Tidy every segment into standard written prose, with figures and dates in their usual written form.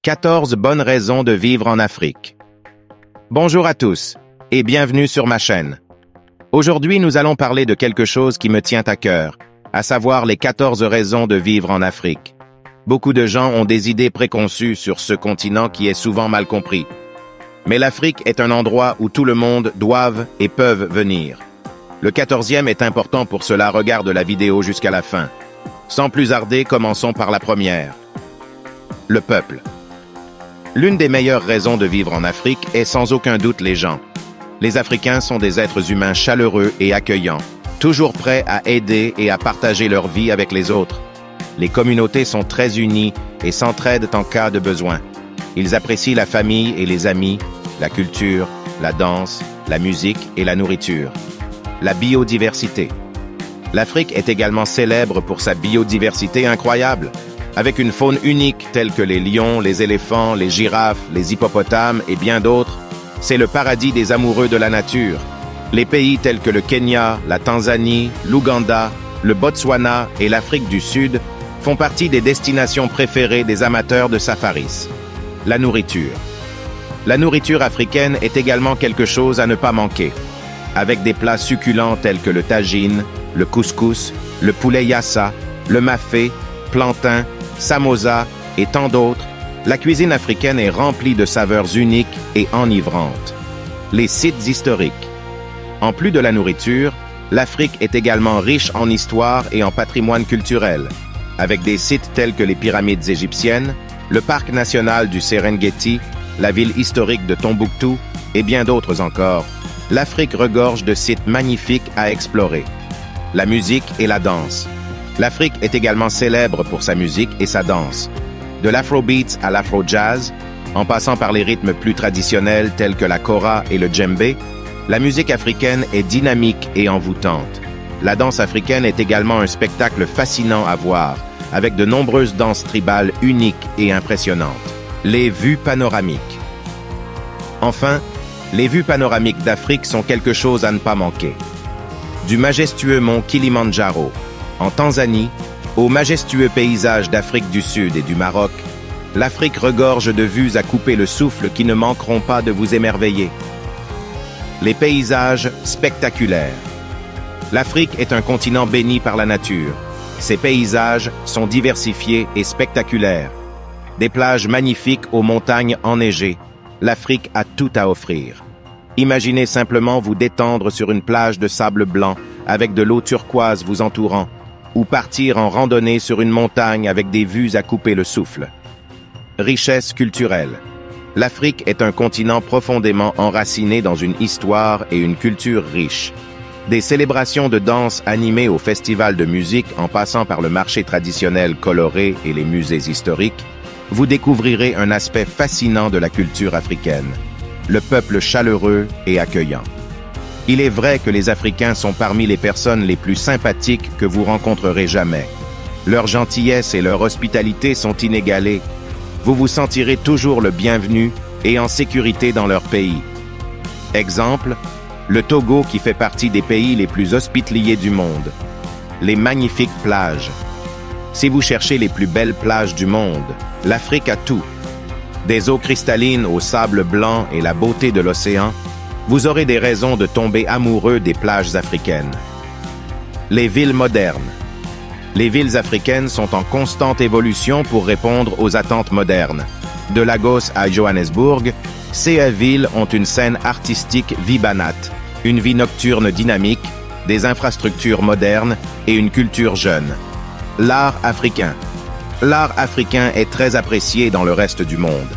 14 bonnes raisons de vivre en Afrique. Bonjour à tous et bienvenue sur ma chaîne. Aujourd'hui, nous allons parler de quelque chose qui me tient à cœur, à savoir les 14 raisons de vivre en Afrique. Beaucoup de gens ont des idées préconçues sur ce continent qui est souvent mal compris. Mais l'Afrique est un endroit où tout le monde doit et peuvent venir. Le 14e est important pour cela, regarde la vidéo jusqu'à la fin. Sans plus tarder, commençons par la première. Le peuple. L'une des meilleures raisons de vivre en Afrique est sans aucun doute les gens. Les Africains sont des êtres humains chaleureux et accueillants, toujours prêts à aider et à partager leur vie avec les autres. Les communautés sont très unies et s'entraident en cas de besoin. Ils apprécient la famille et les amis, la culture, la danse, la musique et la nourriture. La biodiversité. L'Afrique est également célèbre pour sa biodiversité incroyable, avec une faune unique telle que les lions, les éléphants, les girafes, les hippopotames et bien d'autres. C'est le paradis des amoureux de la nature. Les pays tels que le Kenya, la Tanzanie, l'Ouganda, le Botswana et l'Afrique du Sud font partie des destinations préférées des amateurs de safaris. La nourriture. La nourriture africaine est également quelque chose à ne pas manquer, avec des plats succulents tels que le tagine, le couscous, le poulet yassa, le mafé, plantain, samosa et tant d'autres. La cuisine africaine est remplie de saveurs uniques et enivrantes. Les sites historiques. En plus de la nourriture, l'Afrique est également riche en histoire et en patrimoine culturel, avec des sites tels que les pyramides égyptiennes, le parc national du Serengeti, la ville historique de Tombouctou et bien d'autres encore. L'Afrique regorge de sites magnifiques à explorer. La musique et la danse. L'Afrique est également célèbre pour sa musique et sa danse. De l'afrobeat à l'afro-jazz, en passant par les rythmes plus traditionnels tels que la kora et le djembé, la musique africaine est dynamique et envoûtante. La danse africaine est également un spectacle fascinant à voir, avec de nombreuses danses tribales uniques et impressionnantes. Les vues panoramiques. Enfin, les vues panoramiques d'Afrique sont quelque chose à ne pas manquer. Du majestueux mont Kilimandjaro, en Tanzanie, aux majestueux paysages d'Afrique du Sud et du Maroc, l'Afrique regorge de vues à couper le souffle qui ne manqueront pas de vous émerveiller. Les paysages spectaculaires. L'Afrique est un continent béni par la nature. Ses paysages sont diversifiés et spectaculaires. Des plages magnifiques aux montagnes enneigées. L'Afrique a tout à offrir. Imaginez simplement vous détendre sur une plage de sable blanc avec de l'eau turquoise vous entourant, ou partir en randonnée sur une montagne avec des vues à couper le souffle. Richesse culturelle. L'Afrique est un continent profondément enraciné dans une histoire et une culture riche. Des célébrations de danse animées au festival de musique en passant par le marché traditionnel coloré et les musées historiques, vous découvrirez un aspect fascinant de la culture africaine, le peuple chaleureux et accueillant. Il est vrai que les Africains sont parmi les personnes les plus sympathiques que vous rencontrerez jamais. Leur gentillesse et leur hospitalité sont inégalées. Vous vous sentirez toujours le bienvenu et en sécurité dans leur pays. Exemple, le Togo qui fait partie des pays les plus hospitaliers du monde. Les magnifiques plages. Si vous cherchez les plus belles plages du monde, l'Afrique a tout. Des eaux cristallines au sable blanc et la beauté de l'océan, vous aurez des raisons de tomber amoureux des plages africaines. Les villes modernes. Les villes africaines sont en constante évolution pour répondre aux attentes modernes. De Lagos à Johannesburg, ces villes ont une scène artistique vibrante, une vie nocturne dynamique, des infrastructures modernes et une culture jeune. L'art africain. L'art africain est très apprécié dans le reste du monde.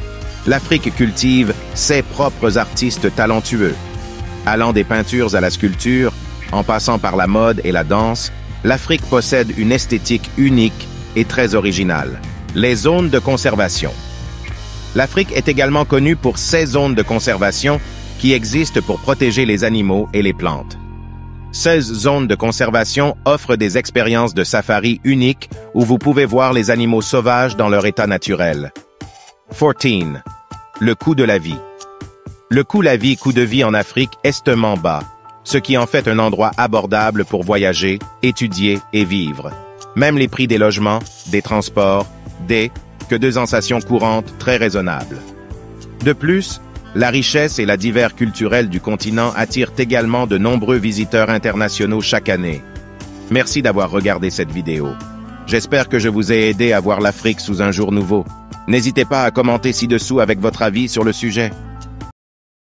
L'Afrique cultive ses propres artistes talentueux. Allant des peintures à la sculpture, en passant par la mode et la danse, l'Afrique possède une esthétique unique et très originale. Les zones de conservation. L'Afrique est également connue pour ses zones de conservation qui existent pour protéger les animaux et les plantes. Ces zones de conservation offrent des expériences de safari uniques où vous pouvez voir les animaux sauvages dans leur état naturel. 14. Le coût de la vie. Le coût de vie en Afrique est extrêmement bas, ce qui en fait un endroit abordable pour voyager, étudier et vivre. Même les prix des logements, des transports, des que deux sensations courantes très raisonnables. De plus, la richesse et la diversité culturelle du continent attirent également de nombreux visiteurs internationaux chaque année. Merci d'avoir regardé cette vidéo. J'espère que je vous ai aidé à voir l'Afrique sous un jour nouveau. N'hésitez pas à commenter ci-dessous avec votre avis sur le sujet.